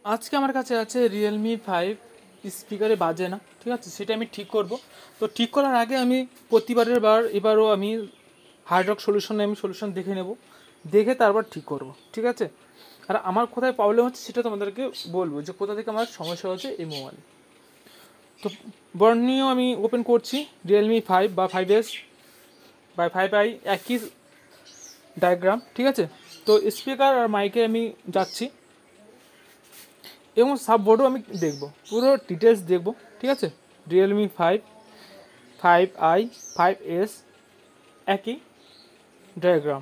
আজকে আমার কাছে আছে Realme 5 স্পিকারে বাজে না, ঠিক আছে, সেটা আমি ঠিক করব। তো ঠিক করার আগে আমি এবারও আমি হার্ড রক সলিউশনে আমি সলিউশন দেখে নেব, দেখে তারপর ঠিক করব, ঠিক আছে। আর আমার কোথায় প্রবলেম হচ্ছে সেটা তোমাদেরকে বলবো, যে কোথা থেকে আমার সমস্যা হচ্ছে এই মোবাইল। তো বর্ণীয় আমি ওপেন করছি Realme 5 বা 5S বা 5i, একই ডায়াগ্রাম, ঠিক আছে। তো স্পিকার আর মাইকে আমি যাচ্ছি এবং সাববোর্ডও আমি দেখব, পুরো ডিটেলস দেখব, ঠিক আছে। Realme 5, 5i, 5S একই ডায়াগ্রাম।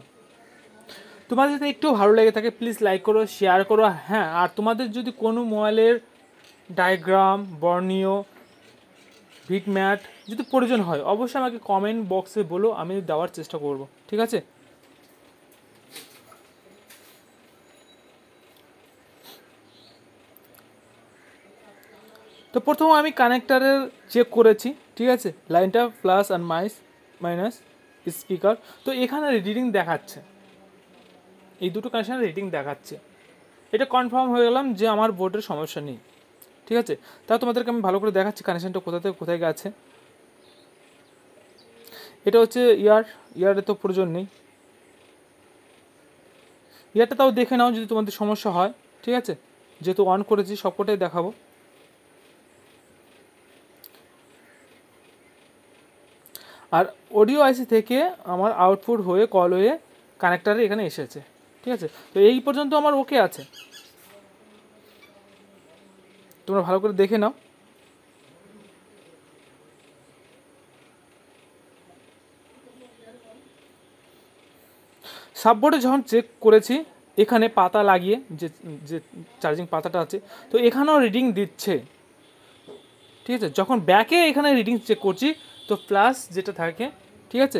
তোমাদের যদি একটু ভালো লেগে থাকে প্লিজ লাইক করো, শেয়ার করো। হ্যাঁ, আর তোমাদের যদি কোনো মোবাইলের ডায়াগ্রাম, বর্ণীয়, বিটম্যাট যদি প্রয়োজন হয় অবশ্যই আমাকে কমেন্ট বক্সে বলো, আমি দেওয়ার চেষ্টা করব, ঠিক আছে। তো প্রথমে আমি কানেক্টারের চেক করেছি, ঠিক আছে, লাইনটা প্লাস আর মাইনাস স্পিকার। তো এখানে রিডিং দেখাচ্ছে, এই দুটো কানেকশানের রেটিং দেখাচ্ছে। এটা কনফার্ম হয়ে গেলাম যে আমার বোর্ডের সমস্যা নেই, ঠিক আছে। তাও তোমাদেরকে আমি ভালো করে দেখাচ্ছি কানেকশানটা কোথা থেকে কোথায় গেছে। এটা হচ্ছে ইয়ারে তো প্রয়োজন নেই, ইয়ারটা তাও দেখে নাও যদি তোমাদের সমস্যা হয়, ঠিক আছে। যেহেতু অন করেছি সবকটাই দেখাবো। আর অডিও আইসি থেকে আমার আউটপুট হয়ে কল হয়ে কানেক্টারে এখানে এসেছে, ঠিক আছে। তো এই পর্যন্ত আমার ওকে আছে, তোমরা ভালো করে দেখে নাও। সাববোর্ডে যখন চেক করেছি এখানে পাতা লাগিয়ে, যে যে চার্জিং পাতাটা আছে, তো এখানেও রিডিং দিচ্ছে, ঠিক আছে। যখন ব্যাকে এখানে রিডিং চেক করছি তো প্লাস যেটা থাকে, ঠিক আছে,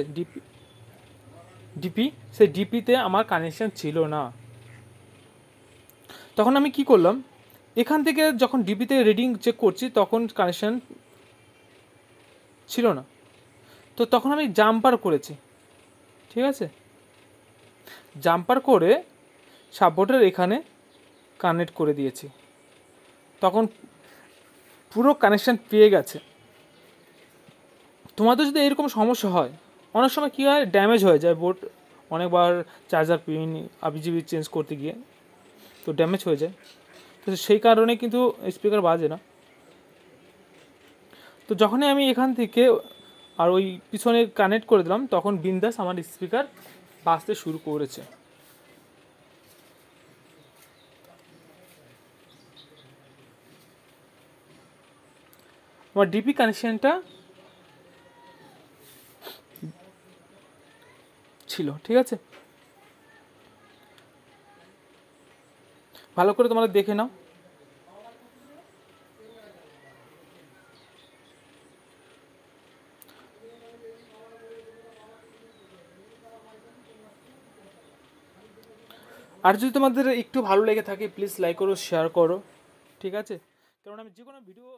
ডিপি সেই ডিপিতে আমার কানেকশান ছিল না। তখন আমি কি করলাম, এখান থেকে যখন ডিপিতে রিডিং চেক করছি তখন কানেকশান ছিল না, তো তখন আমি জাম্পার করেছি, ঠিক আছে। জাম্পার করে সাববোর্ডের এখানে কানেক্ট করে দিয়েছি, তখন পুরো কানেকশান পেয়ে গেছে। তোমাদের যদি এরকম সমস্যা হয়, অনেক সময় কী হয়, ড্যামেজ হয়ে যায় বোর্ড, অনেকবার চার্জার পিন আবিজিবি চেঞ্জ করতে গিয়ে তো ড্যামেজ হয়ে যায়, তো সেই কারণে কিন্তু স্পিকার বাজে না। তো যখনই আমি এখান থেকে আর ওই পিছনে কানেক্ট করে দিলাম তখন বিন্দাস আমার স্পিকার বাজতে শুরু করেছে। আমার ডিপি কানেকশানটা ছিল, ঠিক আছে। ভালো করে তোমরা দেখে নাও। আর যদি তোমাদের একটু ভালো লেগে থাকে প্লিজ লাইক করো, শেয়ার করো, ঠিক আছে। কারণ আমি যে কোনো ভিডিও